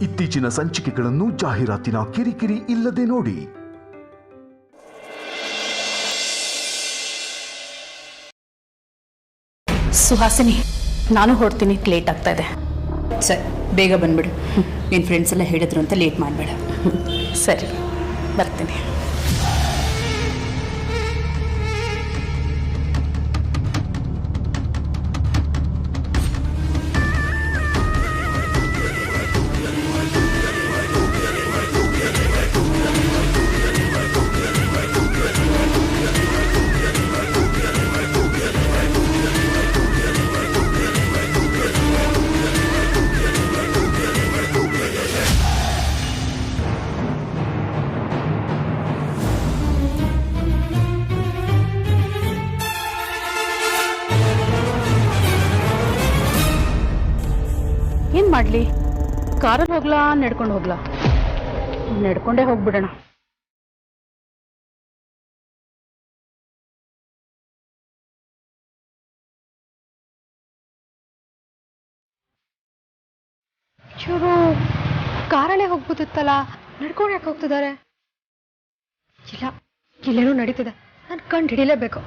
ಇತ್ತೀಚಿನ ಸಂಚಿಕೆಗಳನ್ನು ಜಾಹೀರಾತಿನ ಕಿರಿಕಿರಿ ಇಲ್ಲದೆ ನೋಡಿ. ಸುಹಾಸಿನಿ, ನಾನು ಹೊರಡ್ತೀನಿ, ಲೇಟ್ ಆಗ್ತಾ ಇದೆ. ಸರಿ, ಬೇಗ ಬಂದ್ಬಿಡು. ನಿನ್ನ ಫ್ರೆಂಡ್ಸ್ ಎಲ್ಲ ಹೇಳಿದ್ರು ಅಂತ ಲೇಟ್ ಮಾಡಬೇಡ. ಸರಿ, ಬರ್ತೀನಿ. ಏನ್ ಮಾಡ್ಲಿ? ಕಾರಲ್ಲಿ ಹೋಗ್ಲಾ, ನಡ್ಕೊಂಡು ಹೋಗ್ಲಾ? ನಡ್ಕೊಂಡೇ ಹೋಗ್ಬಿಡೋಣ. ಚೂರು ಕಾರಲ್ಲೇ ಹೋಗ್ಬೋದಿತ್ತಲ್ಲ, ನಡ್ಕೊಂಡು ಯಾಕೆ ಹೋಗ್ತಿದ್ದಾರೆ? ಇಲ್ಲ, ಇಲ್ಲೇನೋ ನಡೀತಿದೆ, ನಾನು ಕಂಡು ಹಿಡಿಲೇಬೇಕು.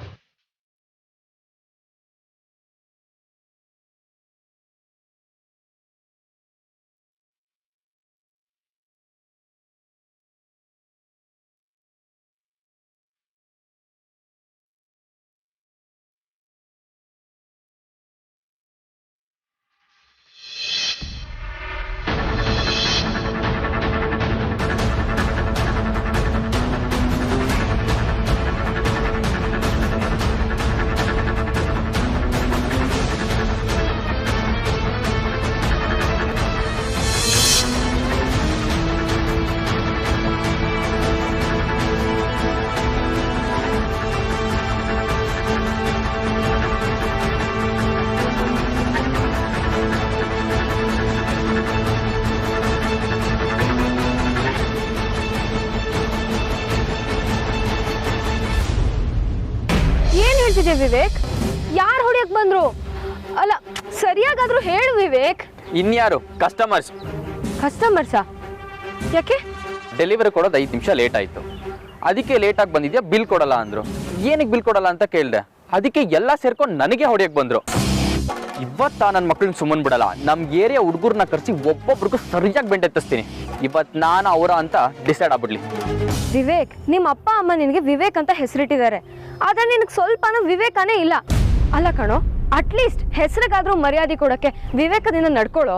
ವಿವೇಕ್, ಯಾರು ಹೊಡಿಯಕ್ ಬಂದ್ರು? ಅಲ್ಲ, ಸರಿಯಾಗಾದ್ರೂ ಹೇಳು ವಿವೇಕ್. ಇನ್ಯಾರು? ಕಸ್ಟಮರ್ಸ್. ಕಸ್ಟಮರ್ಸಾ? ಯಾಕೆ? ಡೆಲಿವರಿ ಕೊಡೋದು 5 ನಿಮಿಷ ಲೇಟ್ ಆಯ್ತು, ಅದಕ್ಕೆ ಲೇಟ್ ಆಗಿ ಬಂದಿದ್ಯಾ, ಬಿಲ್ ಕೊಡಲ್ಲ ಅಂದ್ರು. ಏನಕ್ಕೆ ಬಿಲ್ ಕೊಡಲ್ಲ ಅಂತ ಕೇಳಿದೆ, ಅದಕ್ಕೆ ಎಲ್ಲ ಸೇರ್ಕೊಂಡು ನನಗೆ ಹೊಡಿಯಕ್ ಬಂದ್ರು. ಇವತ್ತ ನನ್ನ ಮಕ್ಳನ್ನ ಸುಮ್ಮನ್ ಬಿಡಲ್ಲ, ನಮ್ ಏರಿಯಾ ಹುಡುಗರ್ನ ಕರ್ಸಿ ಒಬ್ಬೊಬ್ರಿಗೂ ಸರಿಯಾಗಿ ಬೆಂಡೆತ್ತಿಸ್ತೀನಿ. ಇವತ್ತು ನಾನು ಅವರ ಅಂತ ಡಿಸೈಡ್ ಆಗ್ಬಿಡ್ಲಿ. ವಿವೇಕ್, ನಿಮ್ಮ ಅಪ್ಪ ಅಮ್ಮ ನಿನಗೆ ವಿವೇಕ್ ಅಂತ ಹೆಸರಿಟ್ಟಿದ್ದಾರೆ, ಆದ್ರೆ ನಿನಗೆ ಸ್ವಲ್ಪನೂ ವಿವೇಕನೇ ಇಲ್ಲ. ಅಲ್ಲ ಕಣೋ, ಅಟ್ಲೀಸ್ಟ್ ಹೆಸರಿಗಾದ್ರೂ ಮರ್ಯಾದೆ ಕೊಡಕ್ಕೆ ವಿವೇಕದಿಂದ ನಡ್ಕೊಳ್ಳೋ.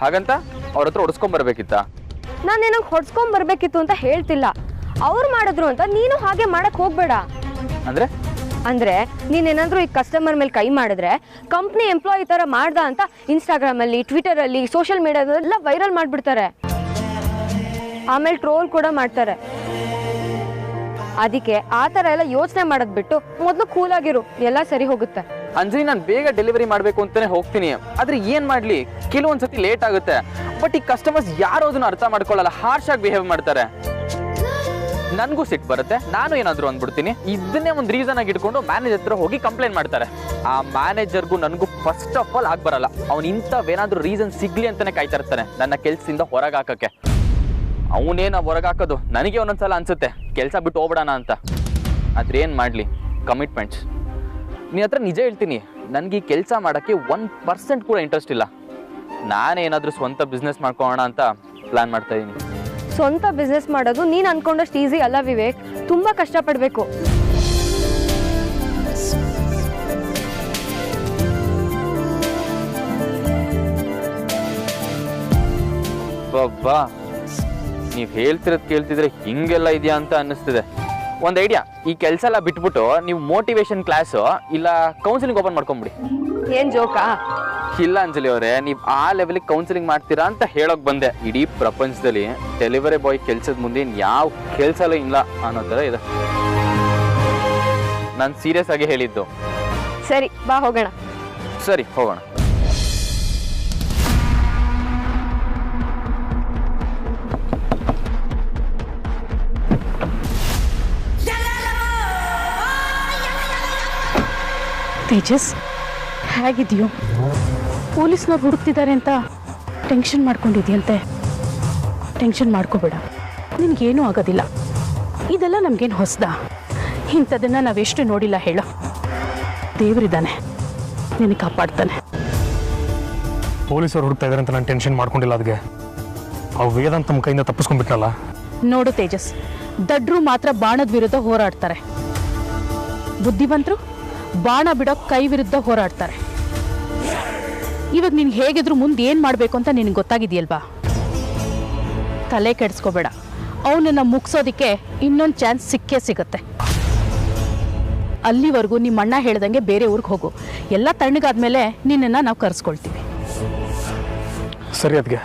ಹಾಗಂತ ಅವ್ರ ಹತ್ರ ಹೊಡ್ಸ್ಕೊಂಡ್ ಬರ್ಬೇಕಿತ್ತ? ನಾನು ನಿನಗೆ ಹೊಡ್ಸ್ಕೊಂಡ್ ಬರ್ಬೇಕಿತ್ತು ಅಂತ ಹೇಳ್ತಿಲ್ಲ, ಅವ್ರು ಮಾಡಿದ್ರು ಅಂತ ನೀನು ಹಾಗೆ ಮಾಡಕ್ ಹೋಗ್ಬೇಡ. ಅಂದ್ರೆ ನೀನೇನಾದ್ರೂ ಈ ಕಸ್ಟಮರ್ ಮೇಲೆ ಕೈ ಮಾಡಿದ್ರೆ ಕಂಪ್ನಿ ಎಂಪ್ಲಾಯಿ ತರ ಮಾಡ್ದ ಅಂತ ಇನ್ಸ್ಟಾಗ್ರಾಮ್ ಅಲ್ಲಿ, ಟ್ವಿಟರ್ ಅಲ್ಲಿ, ಸೋಷಿಯಲ್ ಮೀಡಿಯಾದಲ್ಲ ವೈರಲ್ ಮಾಡ್ಬಿಡ್ತಾರೆ, ಆಮೇಲೆ ಟ್ರೋಲ್ ಕೂಡ ಮಾಡ್ತಾರೆ. ಅದಕ್ಕೆ ಆ ತರ ಎಲ್ಲ ಯೋಚನೆ ಮಾಡೋದ್ ಬಿಟ್ಟು ಮೊದ್ಲು ಕೂಲ್ ಆಗಿರು, ಎಲ್ಲ ಸರಿ ಹೋಗುತ್ತೆ. ಅಂಜಲಿ, ನಾನು ಬೇಗ ಡೆಲಿವರಿ ಮಾಡ್ಬೇಕು ಅಂತಾನೆ ಹೋಗ್ತೀನಿ, ಆದ್ರೆ ಏನ್ ಮಾಡ್ಲಿ, ಕೆಲವೊಂದ್ಸತಿ ಲೇಟ್ ಆಗುತ್ತೆ. ಬಟ್ ಈ ಕಸ್ಟಮರ್ಸ್ ಯಾರು ಅದನ್ನ ಅರ್ಥ ಮಾಡ್ಕೊಳ್ಳಲ್ಲ, ಹಾರ್ಶ್ ಆಗಿ ಬಿಹೇವ್ ಮಾಡ್ತಾರೆ. ನನ್ಗೂ ಸಿಟ್ಟು ಬರುತ್ತೆ, ನಾನು ಏನಾದ್ರು ಅಂದ್ಬಿಡ್ತೀನಿ. ಇದನ್ನೇ ಒಂದು ರೀಸನ್ ಆಗಿ ಇಟ್ಕೊಂಡು ಮ್ಯಾನೇಜರ್ ಹತ್ರ ಹೋಗಿ ಕಂಪ್ಲೇಂಟ್ ಮಾಡ್ತಾರೆ. ಆ ಮ್ಯಾನೇಜರ್ಗೂ ನನಗೂ ಫಸ್ಟ್ ಆಫ್ ಆಲ್ ಆಗ್ಬರಲ್ಲ, ಅವ್ನು ಇಂಥವೇನಾದ್ರೂ ರೀಸನ್ ಸಿಗ್ಲಿ ಅಂತಾನೆ ಕಾಯ್ತಾ ಇರ್ತಾನೆ ನನ್ನ ಕೆಲ್ಸದಿಂದ ಹೊರಗೆ ಹಾಕಕ್ಕೆ. ಅವನೇನ ಹೊರಗೆ ಹಾಕೋದು ನನಗೆ ಒಂದೊಂದ್ಸಲ ಅನ್ಸುತ್ತೆ, ಕೆಲಸ ಬಿಟ್ಟು ಹೋಗ್ಬಿಡೋಣ ಅಂತ. ಆದ್ರೆ ಏನ್ ಮಾಡ್ಲಿ, ಕಮಿಟ್ಮೆಂಟ್ಸ್. ನಿನ್ನ ಹತ್ರ ನಿಜ ಹೇಳ್ತೀನಿ, ನನ್ಗೆ ಈ ಕೆಲಸ ಮಾಡಕ್ಕೆ 1% ಕೂಡ ಇಂಟ್ರೆಸ್ಟ್ ಇಲ್ಲ. ನಾನೇನಾದ್ರೂ ಸ್ವಂತ ಬಿಸ್ನೆಸ್ ಮಾಡ್ಕೊಳ್ಳೋಣ ಅಂತ ಪ್ಲಾನ್ ಮಾಡ್ತಾ ಇದ್ದೀನಿ. ಸ್ವಂತ ಬಿಸ್ನೆಸ್ ಮಾಡೋದು ನೀನ್ ಅನ್ಕೊಂಡಷ್ಟು ಈಸಿ ಅಲ್ಲ ವಿವೇಕ್, ತುಂಬಾ ಕಷ್ಟಪಡ್ಬೇಕು. ಬಾ, ನೀವ್ ಹೇಳ್ತಿರೋದ್ ಕೇಳ್ತಿದ್ರೆ ಹಿಂಗೆಲ್ಲ ಇದೆಯಾ ಅಂತ ಅನ್ನಿಸ್ತಿದೆ. ಒಂದ್ ಐಡಿಯಾ, ಈ ಕೆಲಸ ಎಲ್ಲ ಬಿಟ್ಬಿಟ್ಟು ನೀವು ಮೋಟಿವೇಶನ್ ಕ್ಲಾಸ್ ಇಲ್ಲ ಕೌನ್ಸಿಲಿಂಗ್ ಓಪನ್ ಮಾಡ್ಕೊಂಬಿಡಿ. ಏನ್ ಜೋಕಾ? ಇಲ್ಲ ಅಂಜಲಿ ಅವರೇ, ನೀವು ಆ ಲೆವೆಲಿಗೆ ಕೌನ್ಸಿಲಿಂಗ್ ಮಾಡ್ತೀರಾ ಅಂತ ಹೇಳೋಕ್ ಬಂದೆ. ಇಡೀ ಪ್ರಪಂಚದಲ್ಲಿ ಡೆಲಿವರಿ ಬಾಯ್ ಕೆಲ್ಸದ ಮುಂದೆ ಯಾವ ಕೆಲಸ ಇಲ್ಲ ಅನ್ನೋ ತರ ಇದೆ. ನಾನು ಸೀರಿಯಸ್ ಆಗಿ ಹೇಳಿದ್ದು. ಸರಿ, ಬಾ ಹೋಗೋಣ. ಸರಿ, ಹೋಗೋಣ. ತೇಜಸ್, ಹೇಗಿದೆಯೋ? ಪೊಲೀಸ್ನವ್ರು ಹುಡುಕ್ತಿದ್ದಾರೆ ಅಂತ ಟೆನ್ಷನ್ ಮಾಡ್ಕೊಂಡಿದ್ಯಂತೆ. ಟೆನ್ಷನ್ ಮಾಡ್ಕೋಬೇಡ, ನಿನಗೇನೂ ಆಗೋದಿಲ್ಲ. ಇದೆಲ್ಲ ನಮಗೇನು ಹೊಸದಾ? ಇಂಥದನ್ನು ನಾವೆಷ್ಟು ನೋಡಿಲ್ಲ ಹೇಳೋ. ದೇವರಿದ್ದಾನೆ, ನಿನಗೆ ಕಾಪಾಡ್ತಾನೆ. ಪೊಲೀಸರು ಹುಡುಕ್ತಾ ಇದ್ದಾರೆ ಅಂತ ನಾನು ಟೆನ್ಷನ್ ಮಾಡ್ಕೊಂಡಿಲ್ಲ. ಅದಕ್ಕೆ ಅವು ವೇದಾಂತ ನಮ್ಮ ಕೈಯಿಂದ ತಪ್ಪಿಸ್ಕೊಂಡ್ಬಿಟ್ನಲ್ಲ. ನೋಡು ತೇಜಸ್, ದಡ್ರು ಮಾತ್ರ ಬಾಣದ ವಿರುದ್ಧ ಹೋರಾಡ್ತಾರೆ, ಬುದ್ಧಿವಂತರು ಬಾಣ ಬಿಡೋ ಕೈ ವಿರುದ್ಧ ಹೋರಾಡ್ತಾರೆ. ಇವಾಗ ನೀನು ಹೇಗಿದ್ರು ಮುಂದೆ ಏನು ಮಾಡಬೇಕು ಅಂತ ನಿನಗೆ ಗೊತ್ತಾಗಿದೆಯಲ್ವಾ? ತಲೆ ಕೆಡಿಸ್ಕೋಬೇಡ, ಅವನನ್ನು ಮುಗಿಸೋದಕ್ಕೆ ಇನ್ನೊಂದು ಚಾನ್ಸ್ ಸಿಕ್ಕೇ ಸಿಗುತ್ತೆ. ಅಲ್ಲಿವರೆಗೂ ನಿಮ್ಮ ಅಣ್ಣ ಹೇಳ್ದಂಗೆ ಬೇರೆ ಊರಿಗೆ ಹೋಗು. ಎಲ್ಲ ತಣ್ಣಗಾದ್ಮೇಲೆ ನಿನ್ನನ್ನು ನಾವು ಕರೆಸ್ಕೊಳ್ತೀವಿ. ಸರಿ ಅದಕ್ಕೆ.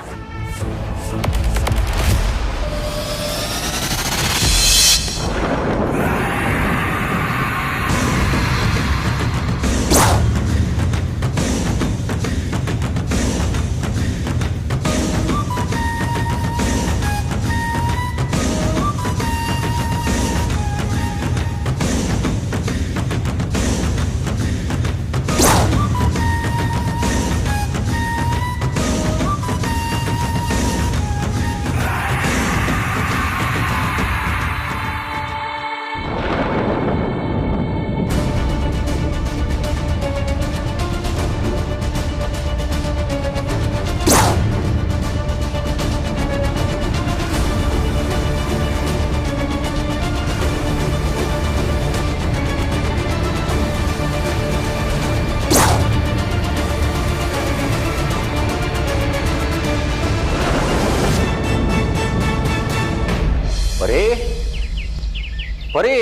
ಬರೀ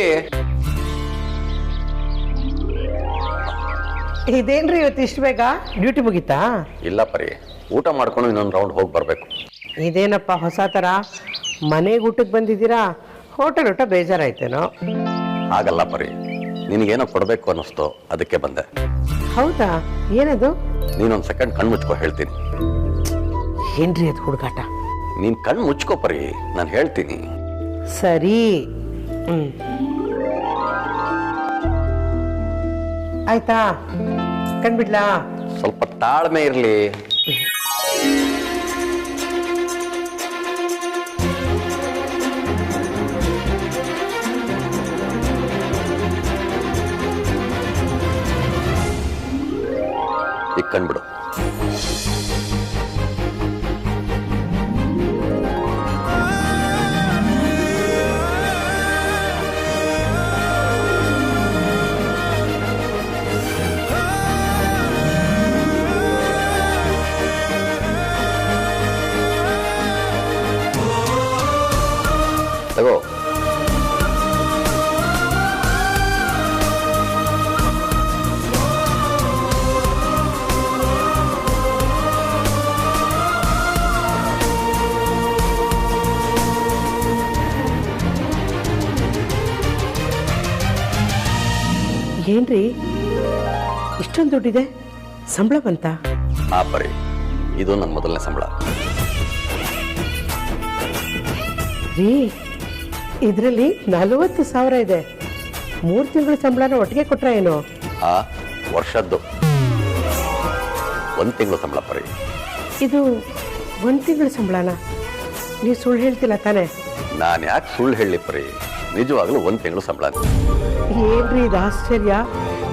ಇದೇನ್ರಿ ಇವತ್ತು ಇಷ್ಟು ಬೇಗ ಡ್ಯೂಟಿ ಮುಗೀತಾ? ಇಲ್ಲ ಪರಿ, ಊಟ ಮಾಡ್ಕೊಂಡು ಇನ್ನೊಂದು ರೌಂಡ್ ಹೋಗಿ ಬರಬೇಕು. ಇದೇನಪ್ಪ ಹೊಸ ಥರ, ಮನೆಗೆ ಊಟಕ್ಕೆ ಬಂದಿದ್ದೀರಾ? ಹೋಟೆಲ್ ಊಟ ಬೇಜಾರಾಯ್ತೇನೋ? ಹಾಗಲ್ಲ ಪರಿ, ನಿನಗೇನೋ ಕೊಡಬೇಕು ಅನ್ನಿಸ್ತು, ಅದಕ್ಕೆ ಬಂದೆ. ಹೌದಾ? ಏನದು? ನೀನೊಂದು ಸೆಕೆಂಡ್ ಕಣ್ಣು ಮುಚ್ಕೋ, ಹೇಳ್ತೀನಿ. ಏನ್ರಿ ಅದು ಹುಡುಗಾಟ? ನೀನು ಕಣ್ಣು ಮುಚ್ಕೋ ಪರಿ, ನಾನು ಹೇಳ್ತೀನಿ. ಸರಿ, ಆಯ್ತಾ? ಕಣ್ಬಿಡ್ಲಾ? ಸ್ವಲ್ಪ ತಾಳ್ಮೆ ಇರಲಿ. ಈಗ ಕಣ್ಬಿಡು. ತಗೋ. ಏನ್ರಿ ಇಷ್ಟೊಂದು ದುಡ್ಡಿದೆ? ಸಂಬಳ ಬಂತ? ಆ ಪರಿ, ಇದು ನನ್ನ ಮೊದಲನೇ ಸಂಬಳ. ರೀ, ಇದರಲ್ಲಿ 40,000 ಇದೆ. 3 ತಿಂಗಳ ಸಂಬಳನ ಒಟ್ಟಿಗೆ ಕೊಟ್ರ ಏನು? ಆ ವರ್ಷದ್ದು 1 ತಿಂಗಳು ಸಂಬಳ ಪರಿ. ಇದು 1 ತಿಂಗಳ ಸಂಬಳನ? ನೀವು ಸುಳ್ಳು ಹೇಳ್ತಿಲ್ಲ ತಾನೆ? ನಾನು ಯಾಕೆ ಸುಳ್ಳು ಹೇಳಿ ಪರಿ, ನಿಜವಾಗ್ಲೂ 1 ತಿಂಗಳು ಸಂಬಳ. ಏನ್ರಿ ಇದು ಆಶ್ಚರ್ಯ?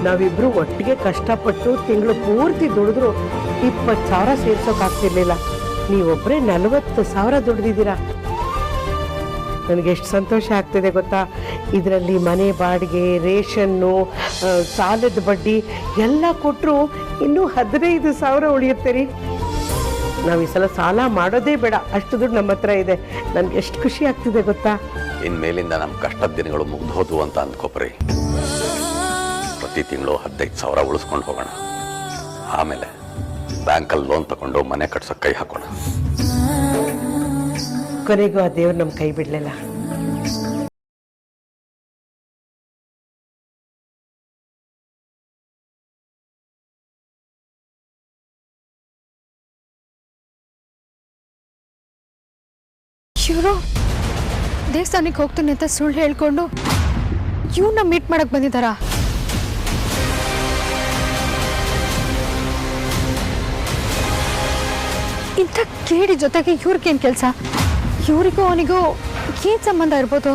ನಾವಿಬ್ರು ಒಟ್ಟಿಗೆ ಕಷ್ಟಪಟ್ಟು ತಿಂಗಳು ಪೂರ್ತಿ ದುಡಿದ್ರು 20,000 ಸೇರ್ಸೋಕಾಗ್ತಿರ್ಲಿಲ್ಲ. ನೀವೊಬ್ಬರೇ 40,000 ದುಡ್ದಿದ್ದೀರಾ. ನನಗೆ ಎಷ್ಟು ಸಂತೋಷ ಆಗ್ತಿದೆ ಗೊತ್ತಾ? ಇದರಲ್ಲಿ ಮನೆ ಬಾಡಿಗೆ, ರೇಷನ್ನು, ಸಾಲದ ಬಡ್ಡಿ ಎಲ್ಲ ಕೊಟ್ಟರು ಇನ್ನೂ 15,000 ಉಳಿಯುತ್ತೆ ರೀ. ನಾವು ಈ ಸಲ ಸಾಲ ಮಾಡೋದೇ ಬೇಡ, ಅಷ್ಟು ದುಡ್ಡು ನಮ್ಮ ಹತ್ರ ಇದೆ. ನನಗೆ ಎಷ್ಟು ಖುಷಿ ಆಗ್ತಿದೆ ಗೊತ್ತಾ? ಇನ್ಮೇಲಿಂದ ನಮ್ಮ ಕಷ್ಟದ ದಿನಗಳು ಮುಗ್ದೋದು ಅಂತ ಅಂದ್ಕೋಪ್ರಿ. ಪ್ರತಿ ತಿಂಗಳು 15,000 ಉಳಿಸ್ಕೊಂಡು ಹೋಗೋಣ. ಆಮೇಲೆ ಬ್ಯಾಂಕಲ್ಲಿ ಲೋನ್ ತಗೊಂಡು ಮನೆ ಕಟ್ಸೋಕೆ ಕೈ ಹಾಕೋಣ. ಕೊನೆಗೂ ಆ ದೇವ್ರು ನಮ್ಮ ಕೈ ಬಿಡಲಿಲ್ಲ. ಇವರು ದೇವಸ್ಥಾನಕ್ಕೆ ಹೋಗ್ತೀನಿ ಅಂತ ಸುಳ್ಳು ಹೇಳ್ಕೊಂಡು ಇವನ್ನ ಮೀಟ್ ಮಾಡಕ್ ಬಂದಿದ್ದಾರಾ? ಇಂಥ ಕೇಡಿ ಜೊತೆಗೆ ಇವ್ರಿಗೇನು ಕೆಲಸ? ಇವರಿಗೂ ಅವನಿಗೂ ಏನು ಸಂಬಂಧ ಇರ್ಬೋದು?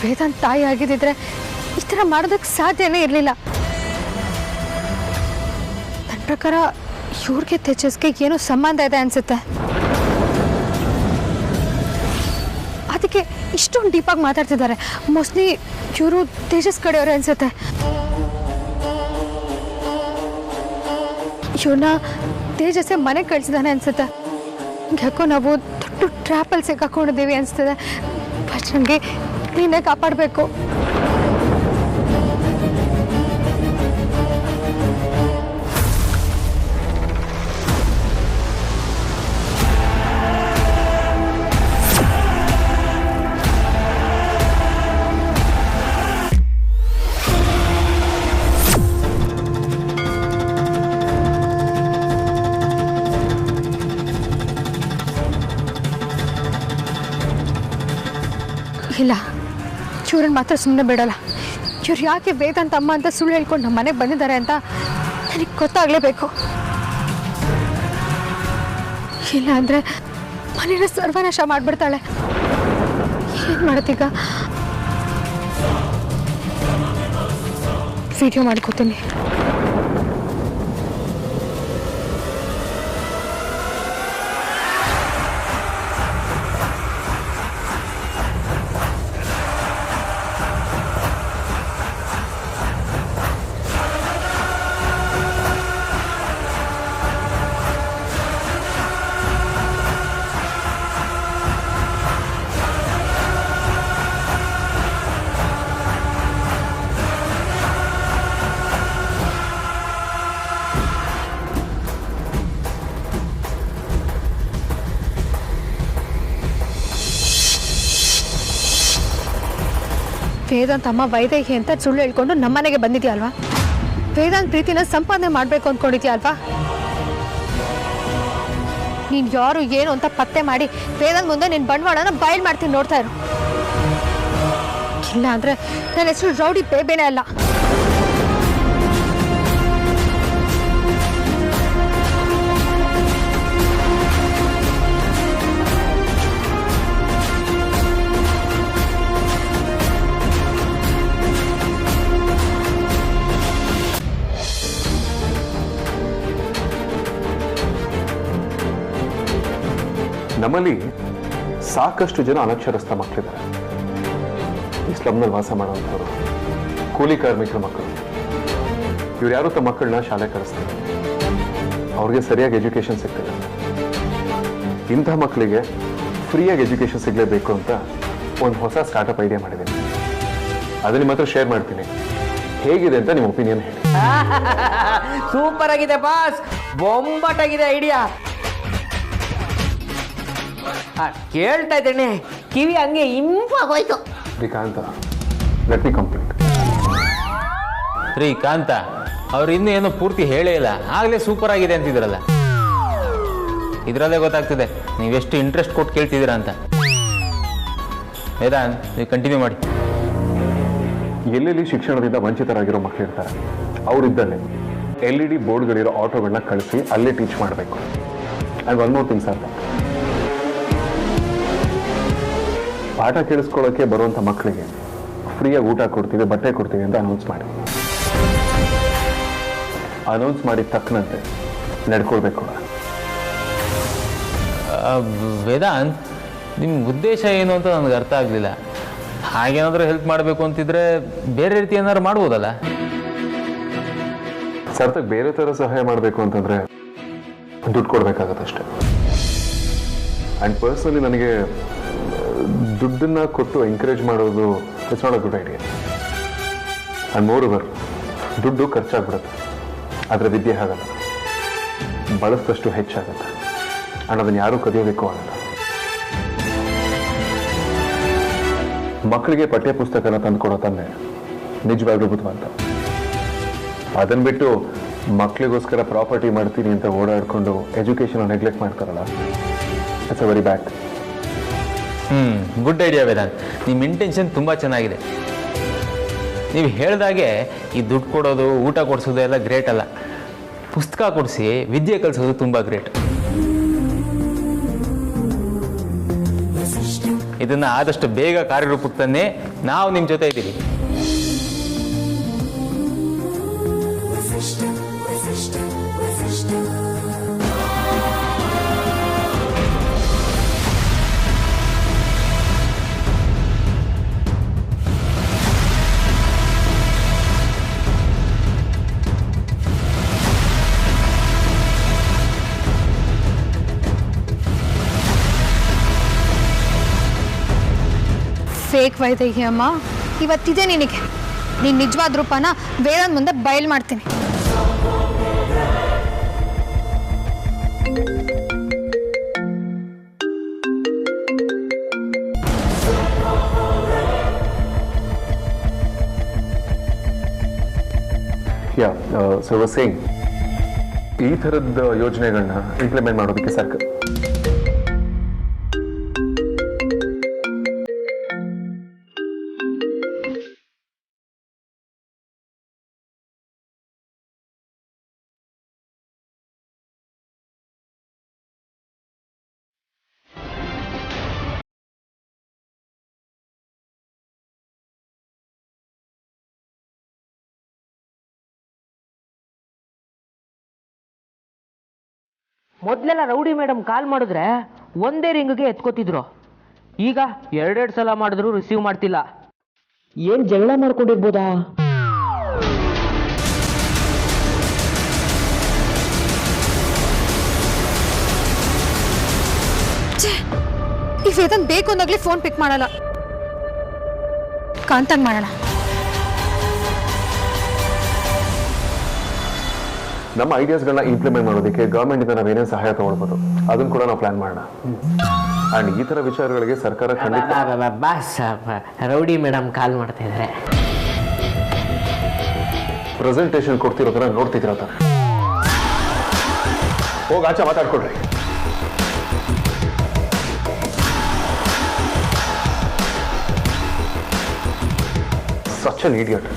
ವೇದಾಂತ್ ತಾಯಿ ಆಗಿದ್ದಿದ್ರೆ ಈ ಥರ ಮಾಡೋದಕ್ಕೆ ಸಾಧ್ಯನೇ ಇರಲಿಲ್ಲ. ನನ್ನ ಪ್ರಕಾರ ಇವ್ರಿಗೆ ತೇಜಸ್ಗೆ ಏನೋ ಸಂಬಂಧ ಇದೆ ಅನ್ಸುತ್ತೆ. ಅದಕ್ಕೆ ಇಷ್ಟೊಂದು ಡೀಪಾಗಿ ಮಾತಾಡ್ತಿದ್ದಾರೆ. ಮೋಸ್ಟ್ಲಿ ಇವರು ತೇಜಸ್ ಕಡೆಯವರು ಅನ್ಸುತ್ತೆ. ಇವನ್ನ ತೇಜಸ್ಸೆ ಮನೆಗೆ ಕಳಿಸಿದಾನೆ ಅನ್ಸುತ್ತೆ. ಯಾಕೋ ನಾವು ದೊಡ್ಡ ಟ್ರ್ಯಾಪಲ್ಲಿ ಸಿಕ್ಕಾಕೊಂಡಿದ್ದೀವಿ ಅನಿಸ್ತದೆ. ಬಟ್ ನನಗೆ ನೀನೇ ಕಾಪಾಡಬೇಕು. ಇಲ್ಲ, ಇವ್ರನ್ನ ಮಾತ್ರ ಸುಮ್ಮನೆ ಬಿಡಲ್ಲ. ಇವ್ರು ಯಾಕೆ ವೇದಾಂತ್ ಅಮ್ಮ ಅಂತ ಸುಳ್ಳು ಹೇಳ್ಕೊಂಡು ನಮ್ಮ ಮನೆಗೆ ಬಂದಿದ್ದಾರೆ ಅಂತ ನನಗೆ ಗೊತ್ತಾಗಲೇಬೇಕು. ಇಲ್ಲ ಅಂದರೆ ಮನೇನ ಸರ್ವನಾಶ ಮಾಡಿಬಿಡ್ತಾಳೆ. ಏನು ಮಾಡುತ್ತೀಗ? ವಿಡಿಯೋ ಮಾಡ್ಕೋತೀನಿ. ವೇದಾಂತ್ ಅಮ್ಮ ವೈದೇಹಿ ಅಂತ ಸುಳ್ಳು ಹೇಳ್ಕೊಂಡು ನಮ್ಮನೆಗೆ ಬಂದಿದ್ಯಾ ಅಲ್ವಾ? ವೇದಾಂತ್ ಪ್ರೀತಿನ ಸಂಪಾದನೆ ಮಾಡಬೇಕು ಅಂದ್ಕೊಂಡಿದ್ಯಾ ಅಲ್ವಾ? ನೀನು ಯಾರು ಏನು ಅಂತ ಪತ್ತೆ ಮಾಡಿ ವೇದಾಂತ್ ಮುಂದೆ ನಿನ್ನ ಬಂಡವಾಳನ ಬಯಲು ಮಾಡ್ತೀನಿ, ನೋಡ್ತಾ ಇರು. ಇಲ್ಲ ಅಂದರೆ ನನ್ನ ಹೆಸರು ರೌಡಿ ಬೇಬೇನೇ ಅಲ್ಲ. ನಮ್ಮಲ್ಲಿ ಸಾಕಷ್ಟು ಜನ ಅನಕ್ಷರಸ್ಥ ಮಕ್ಕಳಿದ್ದಾರೆ. ಈ ಸ್ಲಮ್ನಲ್ಲಿ ವಾಸ ಮಾಡುವಂಥವ್ರು, ಕೂಲಿ ಕಾರ್ಮಿಕರ ಮಕ್ಕಳು. ಇವ್ರು ಯಾರು ತಮ್ಮ ಮಕ್ಕಳನ್ನ ಶಾಲೆ ಕಳಿಸ್ತಾರೆ, ಅವ್ರಿಗೆ ಸರಿಯಾಗಿ ಎಜುಕೇಶನ್ ಸಿಗ್ತದೆ. ಇಂಥ ಮಕ್ಕಳಿಗೆ ಫ್ರೀಯಾಗಿ ಎಜುಕೇಶನ್ ಸಿಗಲೇಬೇಕು ಅಂತ ಒಂದು ಹೊಸ ಸ್ಟಾರ್ಟಪ್ ಐಡಿಯಾ ಮಾಡಿದ್ದೀನಿ. ಅದನ್ನ ನಿಮ್ಮ ಹತ್ರ ಶೇರ್ ಮಾಡ್ತೀನಿ. ಹೇಗಿದೆ ಅಂತ ನಿಮ್ಮ ಒಪಿನಿಯನ್ ಹೇಳಿ. ಸೂಪರ್ ಆಗಿದೆ ಬಾಸ್, ಬೊಂಬಾಟಾಗಿದೆ ಐಡಿಯಾ. ಕೇಳ್ತಾ ಇದ್ದೇನೆ, ಕಿವಿ ಹಂಗೆ ಇಂಪಾಗೋಯ್ತು. Srikanth, let me complete. ರೀ ಕಾಂತ, ಅವ್ರು ಇನ್ನೂ ಏನೋ ಪೂರ್ತಿ ಹೇಳೇ ಇಲ್ಲ, ಆಗಲೇ ಸೂಪರ್ ಆಗಿದೆ ಅಂತಿದ್ರಲ್ಲ. ಇದರಲ್ಲೇ ಗೊತ್ತಾಗ್ತದೆ ನೀವೆಷ್ಟು ಇಂಟ್ರೆಸ್ಟ್ ಕೊಟ್ಟು ಕೇಳ್ತಿದ್ದೀರಾ ಅಂತ. ವೇದಾಂತ್, ನೀವು ಕಂಟಿನ್ಯೂ ಮಾಡಿ. ಎಲ್ಲೆಲ್ಲಿ ಶಿಕ್ಷಣದಿಂದ ವಂಚಿತರಾಗಿರೋ ಮಕ್ಕಳಿರ್ತಾರೆ, ಅವರಿದ್ದಲ್ಲಿ LED ಬೋರ್ಡ್ಗಳಿರೋ ಆಟೋಗಳನ್ನ ಕಳಿಸಿ ಅಲ್ಲೇ ಟೀಚ್ ಮಾಡಬೇಕು. And one more thing sir, ಪಾಠ ಕೇಳಿಸ್ಕೊಳ್ಳೋಕ್ಕೆ ಬರುವಂಥ ಮಕ್ಕಳಿಗೆ ಫ್ರೀಯಾಗಿ ಊಟ ಕೊಡ್ತೀವಿ, ಬಟ್ಟೆ ಕೊಡ್ತೀವಿ ಅಂತ ಅನೌನ್ಸ್ ಮಾಡಿ. ಅನೌನ್ಸ್ ಮಾಡಿದ ತಕ್ಕನಂತೆ ನಡ್ಕೊಳ್ಬೇಕು. ವೇದಾಂತ್, ನಿಮ್ಮ ಉದ್ದೇಶ ಏನು ಅಂತ ನನಗೆ ಅರ್ಥ ಆಗಲಿಲ್ಲ. ಹಾಗೇನಾದರೂ ಹೆಲ್ಪ್ ಮಾಡಬೇಕು ಅಂತಿದ್ರೆ ಬೇರೆ ರೀತಿ ಏನಾದ್ರು ಮಾಡ್ಬೋದಲ್ಲ? ಸರ್ತಕ್ಕೆ ಬೇರೆ ಥರ ಸಹಾಯ ಮಾಡಬೇಕು ಅಂತಂದರೆ ದುಡ್ಡು ಕೊಡಬೇಕಾಗತ್ತಷ್ಟೆ. ಆ್ಯಂಡ್ ಪರ್ಸ್ನಲಿ ನನಗೆ ದುಡ್ಡನ್ನು ಕೊಟ್ಟು ಎಂಕರೇಜ್ ಮಾಡೋದು it's not a good idea. And more over, ದುಡ್ಡು ಖರ್ಚಾಗ್ಬಿಡುತ್ತೆ, ಆದರೆ ವಿದ್ಯೆ ಆಗಲ್ಲ. ಬಳಸಿದಷ್ಟು ಹೆಚ್ಚಾಗುತ್ತೆ. ಆ್ಯಂಡ್ ಅದನ್ನು ಯಾರೂ ಕದಿಯೋದಕ್ಕೂ ಆಗಲ್ಲ. ಮಕ್ಕಳಿಗೆ ಪಠ್ಯ ಪುಸ್ತಕನ ತಂದುಕೊಡೋ ತಂದೆ ನಿಜವಾಗ್ಲೂ ಬುದ್ಧಿವಂತ. ಅದನ್ನು ಬಿಟ್ಟು ಮಕ್ಕಳಿಗೋಸ್ಕರ ಪ್ರಾಪರ್ಟಿ ಮಾಡ್ತೀನಿ ಅಂತ ಓಡಾಡಿಕೊಂಡು ಎಜುಕೇಷನ್ ನೆಗ್ಲೆಕ್ಟ್ ಮಾಡ್ತಾರಲ್ಲ, it's a very bad. Good idea Vedant, ನಿಮ್ಮ ಇಂಟೆನ್ಷನ್ ತುಂಬ ಚೆನ್ನಾಗಿದೆ. ನೀವು ಹೇಳಿದಾಗೆ ಈ ದುಡ್ಡು ಕೊಡೋದು, ಊಟ ಕೊಡಿಸೋದು ಎಲ್ಲ ಗ್ರೇಟ್ ಅಲ್ಲ, ಪುಸ್ತಕ ಕೊಡಿಸಿ ವಿದ್ಯೆ ಕಲಿಸೋದು ತುಂಬ ಗ್ರೇಟ್. ಇದನ್ನ ಆದಷ್ಟು ಬೇಗ ಕಾರ್ಯರೂಪಕ್ಕೆ ತಂದೆ ನಾವು ನಿಮ್ಮ ಜೊತೆ ಇದ್ದೀವಿ. ಫೇಕ್ ವೈದೇಹಿ ಅಮ್ಮ, ಇವತ್ತಿದೆ ನಿನಗೆ. ನೀನು ನಿಜವಾದ ರೂಪನ ಬೇರೆಯವ್ರ ಮುಂದೆ ಬಯಲು ಮಾಡ್ತೀನಿ. ಈ ಥರದ ಯೋಜನೆಗಳನ್ನ ಇಂಪ್ಲಿಮೆಂಟ್ ಮಾಡೋದಕ್ಕೆ ಸರ್ಕಾರ ಮೊದಲೆಲ್ಲ ರೌಡಿ ಮೇಡಮ್ ಕಾಲ್ ಮಾಡಿದ್ರೆ ಒಂದೇ ರಿಂಗ್ಗೆ ಎತ್ಕೋತಿದ್ರು. ಈಗ ಎರಡೆರಡು ಸಲ ಮಾಡಿದ್ರು ರಿಸೀವ್ ಮಾಡ್ತಿಲ್ಲ. ಏನ್ ಜಗಳ ಮಾಡ್ಕೊಂಡಿರ್ಬೋದಾ? ಈ ವೇದನ್ ಬೇಕು ಅಂದಾಗ್ಲಿ ಫೋನ್ ಪಿಕ್ ಮಾಡಲ್ಲ. ಕಾಂತಾಗ್ ಮಾಡೋಣ. ನಮ್ಮ ಐಡಿಯಾಸ್ಗಳನ್ನ ಇಂಪ್ಲಿಮೆಂಟ್ ಮಾಡೋದಕ್ಕೆ ಗವರ್ಮೆಂಟ್ ಇಂದ ನಾವೇನೇನು ಸಹಾಯ ತಗೊಳ್ಬೋದು ಅದನ್ನು ಕೂಡ ನಾವು ಪ್ಲಾನ್ ಮಾಡೋಣ. ಅಂಡ್ ಈ ತರ ವಿಚಾರಗಳಿಗೆ ಸರ್ಕಾರ ಖಂಡಿತ. ಬಾಸ್, ರೌಡಿ ಮೇಡಮ್ ಕಾಲ್ ಮಾಡ್ತಾ ಇದ್ದಾರೆ. ಪ್ರೆಸೆಂಟೇಷನ್ ಕೊಡ್ತಿರೋದನ್ನ ನೋಡ್ತಿದ್ದೀರ ತಾನೆ? ಹೋಗಿ ಆಚೆ ಮಾತಾಡ್ಕೊಡ್ರಿ. Such an idiot.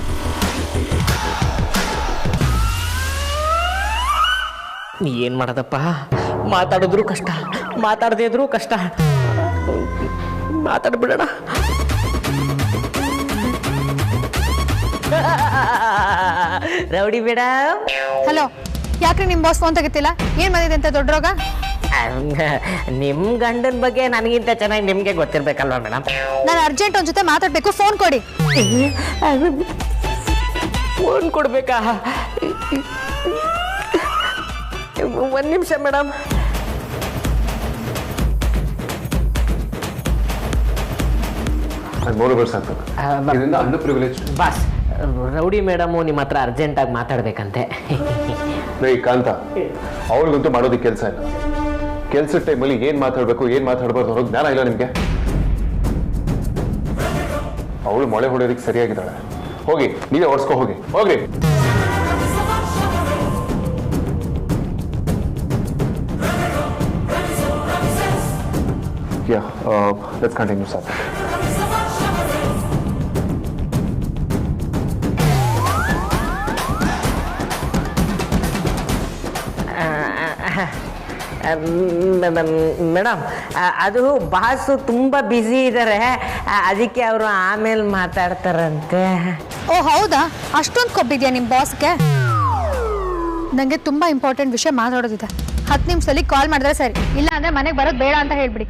ಏನ್ ಮಾಡೋದಪ್ಪ, ಮಾತಾಡಿದ್ರು ಕಷ್ಟ, ಮಾತಾಡದೇ ಇದ್ರು ಕಷ್ಟ. ಮಾತಾಡ್ಬಿಡೋಣ. Rowdy madam. ಹಲೋ, ಯಾಕ್ರಿ ನಿಮ್ಮ ಬಾಸ್ ಫೋನ್ ತೆಗಿತಿಲ್ಲ? ಏನ್ ಬಂದಿದೆ ಅಂತ ದೊಡ್ಡ ರೋಗ? ನಿಮ್ ಗಂಡನ ಬಗ್ಗೆ ನನಗಿಂತ ಚೆನ್ನಾಗಿ ನಿಮ್ಗೆ ಗೊತ್ತಿರ್ಬೇಕಲ್ವಾ ಮೇಡಮ್? ನಾನು ಅರ್ಜೆಂಟ್ ಒಂದ್ ಜೊತೆ ಮಾತಾಡ್ಬೇಕು, ಫೋನ್ ಕೊಡಿ. ಫೋನ್ ಕೊಡ್ಬೇಕಾ? ಒಂದ್ ನಿಮಿಷ ಮೇಡಮ್. ಬಾಸ್, ರೌಡಿ ಮೇಡಮು ನಿಮ್ಮ ಹತ್ರ ಅರ್ಜೆಂಟಾಗಿ ಮಾತಾಡ್ಬೇಕಂತೆ. ಕಾಂತ, ಅವ್ರಿಗಂತೂ ಮಾಡೋದಕ್ಕೆ ಕೆಲಸ ಇಲ್ಲ. ಕೆಲ್ಸದ ಟೈಮಲ್ಲಿ ಏನ್ ಮಾತಾಡ್ಬೇಕು ಏನ್ ಮಾತಾಡ್ಬಾರ್ದು ಅನ್ನೋ ಜ್ಞಾನ ಇಲ್ಲ ನಿಮ್ಗೆ. ಅವಳು ಮೊಳೆ ಹೊಡೆಯೋದಕ್ಕೆ ಸರಿಯಾಗಿದ್ದಾಳೆ. ಹೋಗಿ ನೀವೇ ಓಡಿಸ್ಕೊ, ಹೋಗಿ ಹೋಗ್ರಿ. Yeah, let's continue, sir. Madam, ಅದು ಬಾಸು ತುಂಬ ಬ್ಯುಸಿ ಇದ್ದಾರೆ, ಅದಕ್ಕೆ ಅವರು ಆಮೇಲೆ ಮಾತಾಡ್ತಾರಂತೆ. ಓ ಹೌದಾ? ಅಷ್ಟೊಂದು ಕೊಬ್ಬಿದ್ಯಾ ನಿಮ್ಮ ಬಾಸ್ಗೆ? ನನಗೆ ತುಂಬ ಇಂಪಾರ್ಟೆಂಟ್ ವಿಷಯ ಮಾತಾಡೋದಿದೆ. 10 ನಿಮಿಷದಲ್ಲಿ ಕಾಲ್ ಮಾಡಿದ್ರೆ ಸರಿ, ಇಲ್ಲ ಅಂದ್ರೆ ಮನೆಗೆ ಬರೋದು ಬೇಡ ಅಂತ ಹೇಳ್ಬಿಡಿ.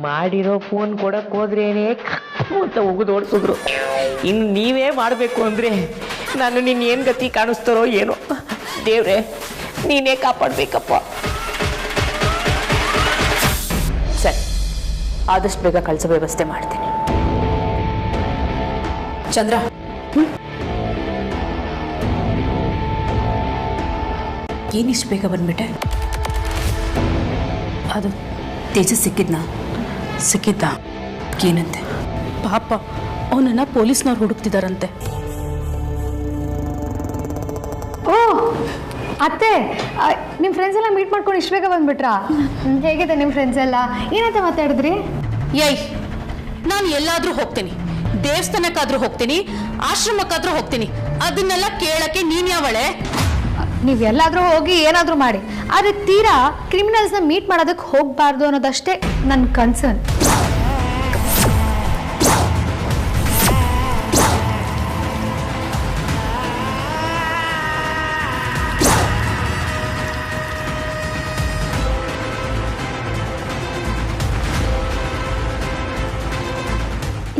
ಮಾಡಿರೋ ಫೋನ್ ಕೊಡಕ್ಕೆ ಹೋದ್ರೇನೆ ಅಂತ ಉಗಿದು ಓಡಿಸಿದ್ರು. ಇನ್ನು ನೀವೇ ಮಾಡಬೇಕು ಅಂದರೆ ನಾನು ನಿನ್ನ ಏನು ಗತಿ ಕಾಣಿಸ್ತಾರೋ ಏನೋ. ದೇವ್ರೆ, ನೀನೇ ಕಾಪಾಡಬೇಕಪ್ಪ. ಸರಿ, ಆದಷ್ಟು ಬೇಗ ಕಳಿಸೋ ವ್ಯವಸ್ಥೆ ಮಾಡ್ತೀನಿ. ಚಂದ್ರ, ಏನಿಷ್ಟು ಬೇಗ ಬಂದ್ಬಿಟ್ಟೆ? ಅದು ತೇಜಸ್ ಸಿಕ್ಕಿದ್ದ ಏನಂತೆ? ಪಾಪ, ಅವನನ್ನ ಪೊಲೀಸ್ನವ್ರು ಹುಡುಕ್ತಿದಾರಂತೆ. ಓ, ಅತ್ತೆ ನಿಮ್ಮ ಫ್ರೆಂಡ್ಸ್ ಎಲ್ಲ ಮೀಟ್ ಮಾಡ್ಕೊಂಡು ಇಷ್ಟು ಬೇಗ ಬಂದ್ಬಿಟ್ರಾ? ಹೇಗಿದೆ ನಿಮ್ಮ ಫ್ರೆಂಡ್ಸ್ ಎಲ್ಲ? ಏನಂತ ಮಾತಾಡಿದ್ರಿ? ಏಯ್, ನಾನು ಎಲ್ಲಾದ್ರೂ ಹೋಗ್ತೀನಿ, ದೇವಸ್ಥಾನಕ್ಕಾದ್ರೂ ಹೋಗ್ತೀನಿ, ಆಶ್ರಮಕ್ಕಾದ್ರೂ ಹೋಗ್ತೀನಿ, ಅದನ್ನೆಲ್ಲ ಕೇಳಕ್ಕೆ ನೀನ್ ಯಾವಳೆ? ನೀವು ಎಲ್ಲಾದ್ರೂ ಹೋಗಿ ಏನಾದರೂ ಮಾಡಿ, ಆದರೆ ತೀರಾ ಕ್ರಿಮಿನಲ್ಸ್ನ ಮೀಟ್ ಮಾಡೋದಕ್ಕೆ ಹೋಗಬಾರ್ದು ಅನ್ನೋದಷ್ಟೇ ನನ್ನ ಕನ್ಸರ್ನ್.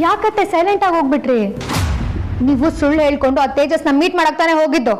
ಯಾಕತ್ತೆ ಸೈಲೆಂಟ್ ಆಗಿ ಹೋಗ್ಬಿಟ್ರಿ? ನೀವು ಸುಳ್ಳು ಹೇಳ್ಕೊಂಡು ಆ ತೇಜಸ್ನ ಮೀಟ್ ಮಾಡಕ್ ತಾನೇ ಹೋಗಿದ್ದು.